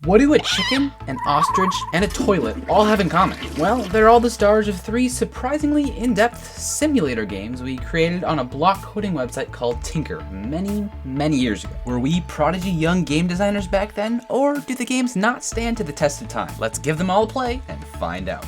What do a chicken, an ostrich, and a toilet all have in common? Well, they're all the stars of 3 surprisingly in-depth simulator games we created on a block coding website called Tynker many years ago. Were we prodigy young game designers back then, or do the games not stand to the test of time? Let's give them all a play and find out.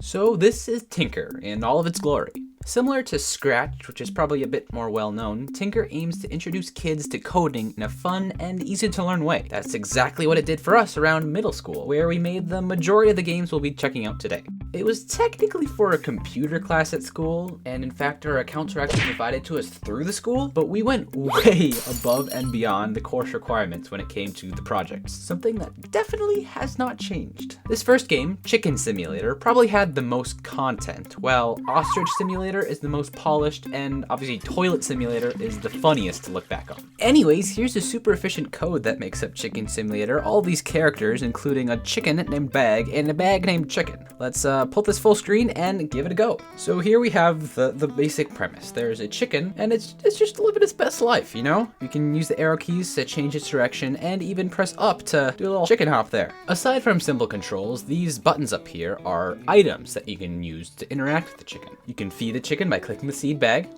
So this is Tynker in all of its glory. Similar to Scratch, which is probably a bit more well-known, Tynker aims to introduce kids to coding in a fun and easy-to-learn way. That's exactly what it did for us around middle school, where we made the majority of the games we'll be checking out today. It was technically for a computer class at school, and in fact our accounts were actually provided to us through the school, but we went way above and beyond the course requirements when it came to the projects, something that definitely has not changed. This first game, Chicken Simulator, probably had the most content, while Ostrich Simulator is the most polished, and obviously Toilet Simulator is the funniest to look back on. Anyways, here's the super efficient code that makes up Chicken Simulator. All these characters, including a chicken named Bag and a bag named Chicken. Let's pull this full screen and give it a go. So here we have the basic premise. There's a chicken, and it's just living its best life, you know? You can use the arrow keys to change its direction, and even press up to do a little chicken hop there. Aside from simple controls, these buttons up here are items that you can use to interact with the chicken. You can feed the chicken by clicking the seed bag.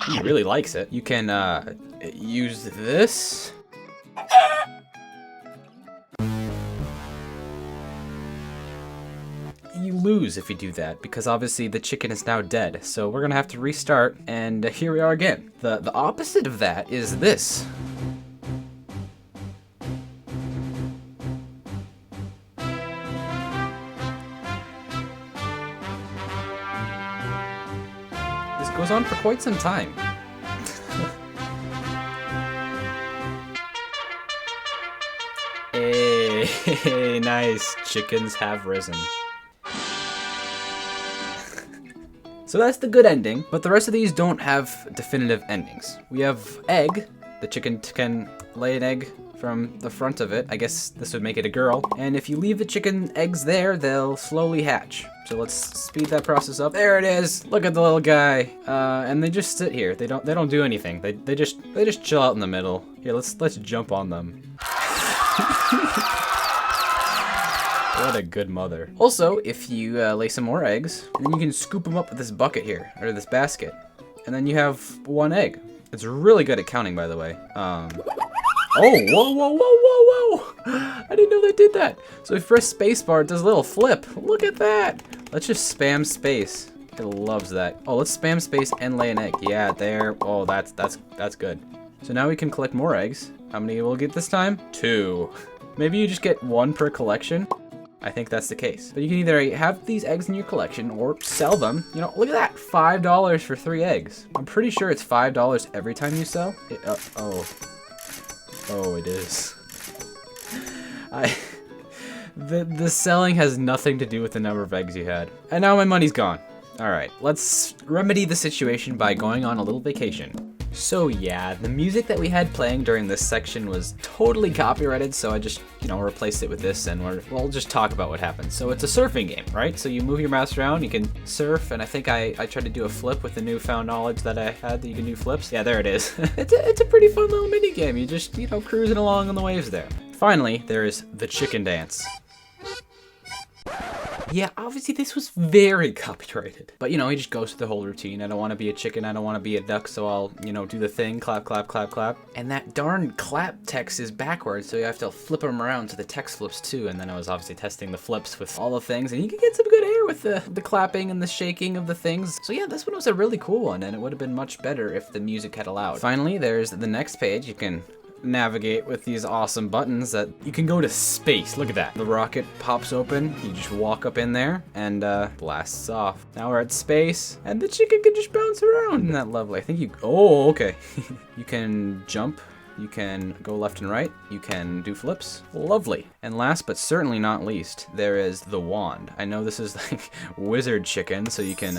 He really likes it. You can use this. You lose if you do that, because obviously the chicken is now dead. So we're gonna have to restart, and here we are again. The opposite of that is this. This goes on for quite some time. Hey, nice. Chickens have risen. So that's the good ending, but the rest of these don't have definitive endings. We have egg. The chicken can lay an egg from the front of it. I guess this would make it a girl. And if you leave the chicken eggs there, they'll slowly hatch. So let's speed that process up. There it is. Look at the little guy. And they just sit here. They don't do anything. They just chill out in the middle. Here, let's jump on them. What a good mother. Also, if you lay some more eggs, then you can scoop them up with this bucket here, or this basket. And then you have 1 egg. It's really good at counting, by the way. Oh, whoa. I didn't know that did that. So if you press spacebar, it does a little flip. Look at that. Let's just spam space. It loves that. Oh, let's spam space and lay an egg. Yeah, there. Oh, that's good. So now we can collect more eggs. How many will we get this time? 2. Maybe you just get 1 per collection. I think that's the case. But you can either have these eggs in your collection or sell them. You know, look at that, $5 for 3 eggs. I'm pretty sure it's $5 every time you sell. Oh, it is. The selling has nothing to do with the number of eggs you had. And now my money's gone. All right, let's remedy the situation by going on a little vacation. So yeah, the music that we had playing during this section was totally copyrighted, so I just, replaced it with this, and we'll just talk about what happened. So it's a surfing game, right? So you move your mouse around, you can surf, and I think I tried to do a flip with the newfound knowledge that I had that you can do flips. Yeah, there it is. It's a pretty fun little mini game. You just, cruising along on the waves there. Finally, there is the chicken dance. Yeah, obviously this was very copyrighted. But he just goes through the whole routine. I don't want to be a chicken, I don't want to be a duck, so I'll, do the thing, clap, clap, clap, clap. And that darn clap text is backwards, so you have to flip them around so the text flips too. And then I was obviously testing the flips with all the things, and you can get some good air with the clapping and the shaking of the things. So yeah, this one was a really cool one, and it would have been much better if the music had allowed. Finally, there's the next page. You can navigate with these awesome buttons that you can go to space. Look at that. The rocket pops open, you just walk up in there and blasts off. Now we're at space and the chicken can just bounce around. Isn't that lovely? I think okay. You can jump, you can go left and right, you can do flips. Lovely. And last but certainly not least, there is the wand. I know this is like wizard chicken, so you can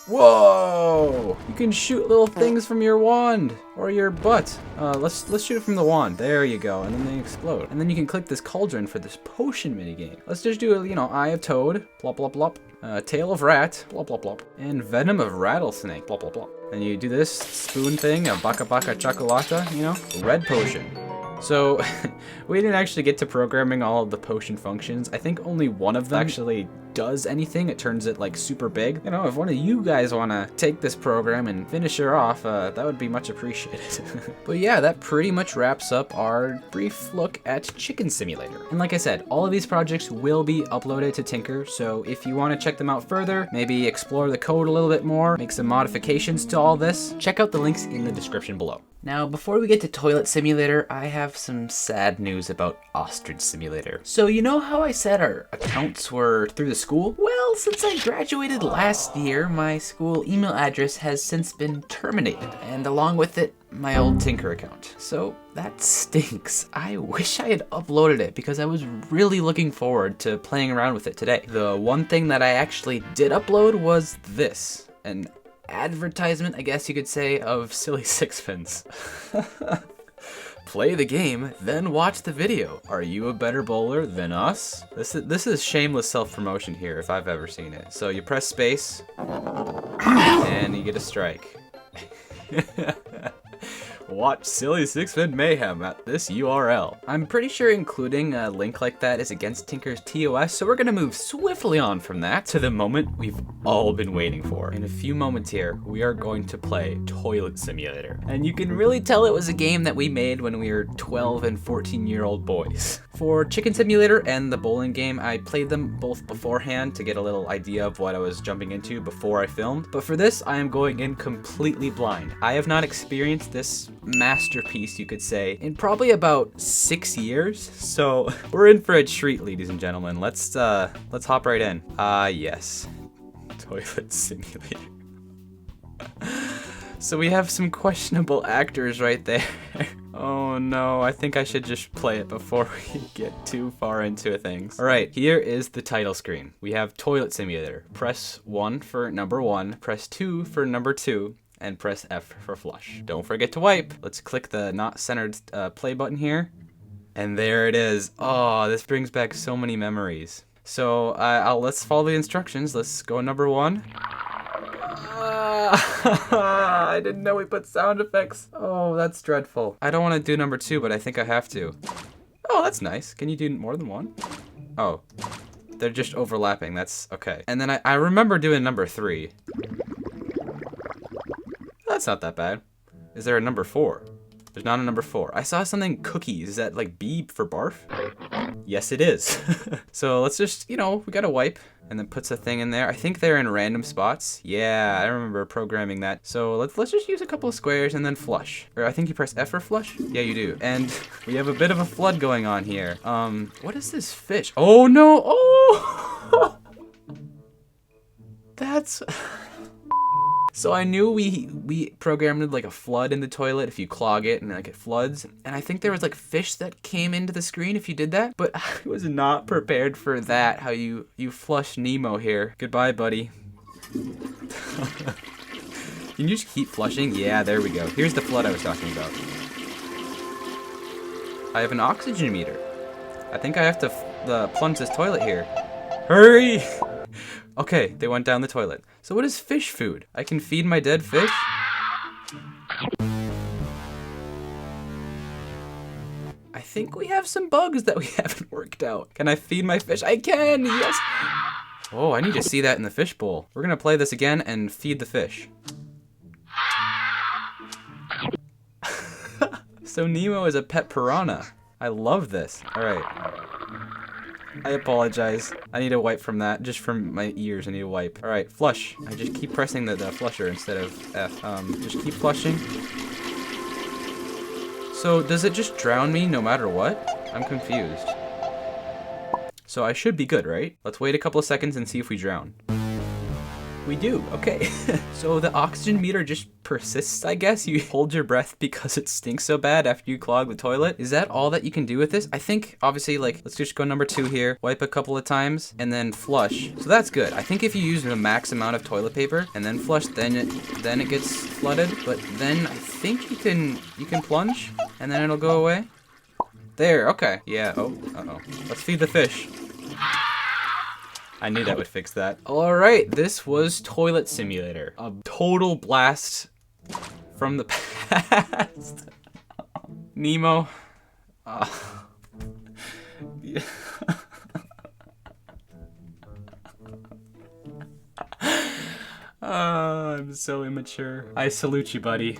whoa! You can shoot little things from your wand or your butt. Let's shoot it from the wand. There you go, and then they explode. And then you can click this cauldron for this potion minigame. Let's just do a, eye of toad, plop, plop, plop. Tail of rat, plop, plop, plop. And venom of rattlesnake, plop, plop, plop. And you do this spoon thing, a baka baka chocolata, red potion. So, we didn't actually get to programming all of the potion functions. I think only one of them actually does anything. It turns it like super big. You know, if one of you guys want to take this program and finish her off, that would be much appreciated. But yeah, that pretty much wraps up our brief look at Chicken Simulator. And like I said, all of these projects will be uploaded to Tynker, so if you want to check them out further, maybe explore the code a little bit more, make some modifications to all this, check out the links in the description below. Now, before we get to Toilet Simulator, I have some sad news about Ostrich Simulator. So you know how I said our accounts were through the school? Well, since I graduated last year, my school email address has since been terminated, and along with it, my old Tynker account. So that stinks. I wish I had uploaded it because I was really looking forward to playing around with it today. The one thing that I actually did upload was this, an advertisement, I guess you could say, of Silly Sixpence. Play the game, then watch the video. Are you a better bowler than us? This is shameless self-promotion here if I've ever seen it. So you press space, and you get a strike. Watch Silly Sixpence Mayhem at this URL. I'm pretty sure including a link like that is against Tynker's TOS, so we're gonna move swiftly on from that to the moment we've all been waiting for. In a few moments here, we are going to play Toilet Simulator. And you can really tell it was a game that we made when we were 12 and 14-year-old boys. For Chicken Simulator and the bowling game, I played them both beforehand to get a little idea of what I was jumping into before I filmed. But for this, I am going in completely blind. I have not experienced this masterpiece, you could say, in probably about 6 years. So we're in for a treat, ladies and gentlemen. Let's hop right in. Yes. Toilet Simulator. So we have some questionable actors right there. Oh no, I think I should just play it before we get too far into things. Alright, here is the title screen. We have Toilet Simulator. Press 1 for number 1, press 2 for number 2, and press F for flush. Don't forget to wipe. Let's click the not centered play button here. And there it is. Oh, this brings back so many memories. So let's follow the instructions. Let's go number 1. I didn't know we put sound effects. Oh, that's dreadful. I don't want to do number 2, but I think I have to. Oh, that's nice. Can you do more than 1? Oh, they're just overlapping. That's okay. And then I remember doing number 3. That's not that bad. Is there a number 4? There's not a number 4. I saw something cookies. Is that like B for barf? Yes, it is. So let's just, we gotta wipe and then puts a thing in there. I think they're in random spots. Yeah, I remember programming that. So let's just use a couple of squares and then flush. Or I think you press F for flush? Yeah, you do. And we have a bit of a flood going on here. What is this fish? Oh no! Oh! That's... So I knew we programmed like a flood in the toilet if you clog it and like it floods. And I think there was like fish that came into the screen if you did that. But I was not prepared for that, how you flush Nemo here. Goodbye, buddy. Can you just keep flushing? Yeah, there we go. Here's the flood I was talking about. I have an oxygen meter. I think I have to plunge this toilet here. Hurry! Okay, they went down the toilet. So what is fish food? I can feed my dead fish? I think we have some bugs that we haven't worked out. Can I feed my fish? I can, yes! Oh, I need to see that in the fish bowl. We're gonna play this again and feed the fish. So Nemo is a pet piranha. I love this. All right. I apologize. I need a wipe from that. Just from my ears, I need a wipe. All right, flush. I just keep pressing the flusher instead of F. Just keep flushing. So does it just drown me no matter what? I'm confused. So I should be good, right? Let's wait a couple of seconds and see if we drown. We do, okay. So the oxygen meter just persists, I guess? You hold your breath because it stinks so bad after you clog the toilet? Is that all that you can do with this? I think, obviously, let's just go number 2 here, wipe a couple of times, and then flush. So that's good. I think if you use the max amount of toilet paper and then flush, then it gets flooded. But then I think you can plunge, and then it'll go away. There, okay. Yeah, uh-oh. Let's feed the fish. I knew that would fix that. Alright, this was Toilet Simulator. A total blast from the past. Nemo, Yeah. I'm so immature. I salute you, buddy.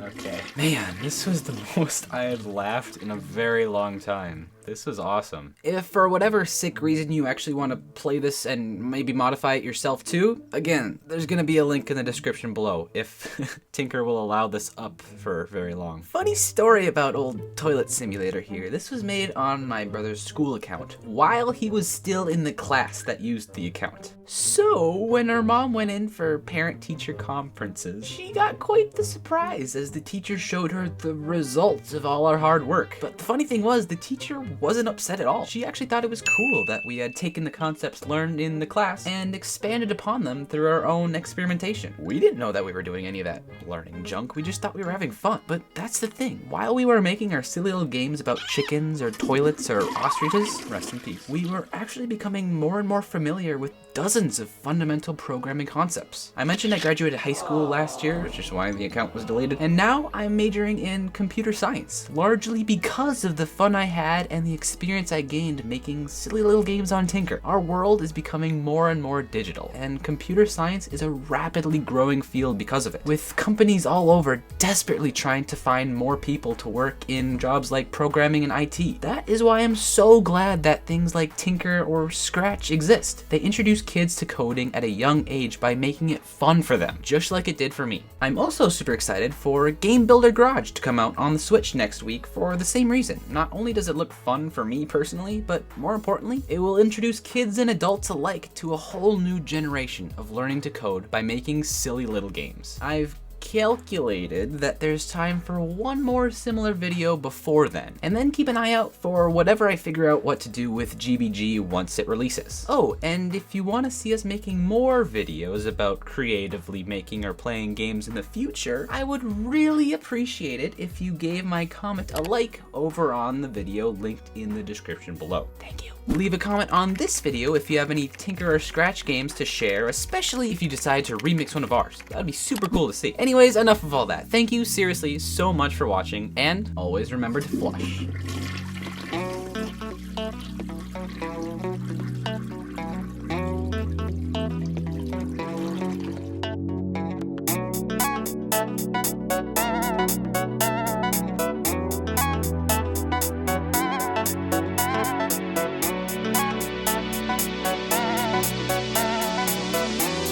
Okay. Man, this was the most I have laughed in a very long time. This was awesome. If for whatever sick reason you actually want to play this and maybe modify it yourself too, again, there's gonna be a link in the description below if Tynker will allow this up for very long. Funny story about old Toilet Simulator here. This was made on my brother's school account while he was still in the class that used the account. So when her mom went in for parent-teacher conferences, she got quite the surprise as the teacher showed her the results of all our hard work. But the funny thing was, the teacher wasn't upset at all. She actually thought it was cool that we had taken the concepts learned in the class and expanded upon them through our own experimentation. We didn't know that we were doing any of that learning junk, we just thought we were having fun. But that's the thing, while we were making our silly little games about chickens or toilets or ostriches, rest in peace, we were actually becoming more and more familiar with dozens of fundamental programming concepts. I mentioned I graduated high school last year, which is why the account was deleted, and now I'm majoring in computer science, largely because of the fun I had and the experience I gained making silly little games on Tynker. Our world is becoming more and more digital, and computer science is a rapidly growing field because of it, with companies all over desperately trying to find more people to work in jobs like programming and IT. That is why I'm so glad that things like Tynker or Scratch exist. They introduce kids to coding at a young age by making it fun for them, just like it did for me. I'm also super excited for Game Builder Garage to come out on the Switch next week for the same reason. Not only does it look fun for me personally, but more importantly, it will introduce kids and adults alike to a whole new generation of learning to code by making silly little games. I've calculated that there's time for one more similar video before then, and then keep an eye out for whatever I figure out what to do with GBG once it releases. Oh, and if you want to see us making more videos about creatively making or playing games in the future, I would really appreciate it if you gave my comment a like over on the video linked in the description below. Thank you. Leave a comment on this video if you have any Tynker or Scratch games to share, especially if you decide to remix one of ours. That would be super cool to see. Anyways, enough of all that. Thank you seriously so much for watching, and always remember to flush.